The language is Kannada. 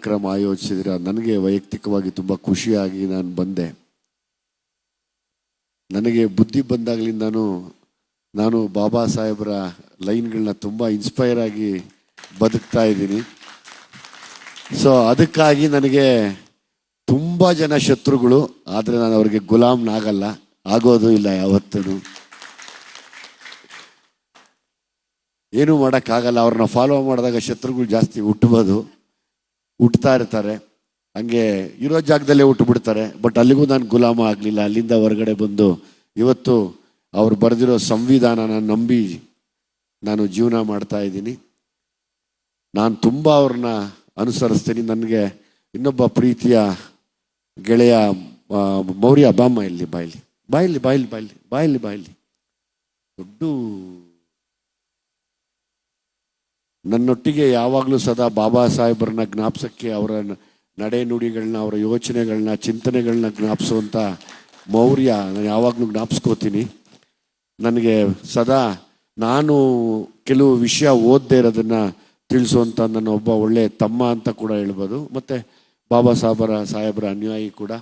ಕಾರ್ಯಕ್ರಮ ಆಯೋಜಿಸಿದ್ರೆ ನನಗೆ ವೈಯಕ್ತಿಕವಾಗಿ ತುಂಬ ಖುಷಿಯಾಗಿ ನಾನು ಬಂದೆ. ನನಗೆ ಬುದ್ಧಿ ಬಂದಾಗಲಿಂದ ನಾನು ಬಾಬಾ ಸಾಹೇಬ್ರ ಲೈನ್ಗಳನ್ನ ತುಂಬ ಇನ್ಸ್ಪೈರ್ ಆಗಿ ಬದುಕ್ತಾ ಇದ್ದೀನಿ. ಸೊ ಅದಕ್ಕಾಗಿ ನನಗೆ ತುಂಬ ಜನ ಶತ್ರುಗಳು, ಆದರೆ ನಾನು ಅವ್ರಿಗೆ ಗುಲಾಮ್ನಾಗಲ್ಲ, ಆಗೋದು ಇಲ್ಲ ಯಾವತ್ತೂ. ಏನೂ ಮಾಡೋಕ್ಕಾಗಲ್ಲ. ಅವ್ರನ್ನ ಫಾಲೋ ಮಾಡಿದಾಗ ಶತ್ರುಗಳು ಜಾಸ್ತಿ ಹುಟ್ಟುತ್ತಾ ಇರ್ತಾರೆ. ಹಂಗೆ ಇರೋ ಜಾಗದಲ್ಲೇ ಹುಟ್ಟುಬಿಡ್ತಾರೆ. ಬಟ್ ಅಲ್ಲಿಗೂ ನಾನು ಗುಲಾಮ ಆಗಲಿಲ್ಲ. ಅಲ್ಲಿಂದ ಹೊರಗಡೆ ಬಂದು ಇವತ್ತು ಅವ್ರು ಬರೆದಿರೋ ಸಂವಿಧಾನನ ನಂಬಿ ನಾನು ಜೀವನ ಮಾಡ್ತಾ ಇದ್ದೀನಿ. ನಾನು ತುಂಬ ಅವ್ರನ್ನ ಅನುಸರಿಸ್ತೀನಿ. ನನಗೆ ಇನ್ನೊಬ್ಬ ಪ್ರೀತಿಯ ಗೆಳೆಯ ಮೌರ್ಯ, ಬಾಮ್ಮ ಇಲ್ಲಿ ಬಾಯಲ್ಲಿ ದೊಡ್ಡ ನನ್ನೊಟ್ಟಿಗೆ ಯಾವಾಗಲೂ ಸದಾ ಬಾಬಾ ಸಾಹೇಬ್ರನ್ನ ಜ್ಞಾಪಿಸೋಕ್ಕೆ, ಅವರ ನಡೆ ನುಡಿಗಳನ್ನ, ಅವರ ಯೋಚನೆಗಳನ್ನ, ಚಿಂತನೆಗಳನ್ನ ಜ್ಞಾಪಿಸುವಂಥ ಮೌರ್ಯ ನಾನು ಯಾವಾಗಲೂ ಜ್ಞಾಪಿಸ್ಕೋತೀನಿ. ನನಗೆ ಸದಾ ನಾನು ಕೆಲವು ವಿಷಯ ಓದದೇ ಇರೋದನ್ನು ತಿಳಿಸುವಂಥ ನನ್ನ ಒಬ್ಬ ಒಳ್ಳೆಯ ತಮ್ಮ ಅಂತ ಕೂಡ ಹೇಳ್ಬೋದು. ಮತ್ತು ಬಾಬಾ ಸಾಹೇಬ್ರ ಅನ್ಯಾಯಿ ಕೂಡ.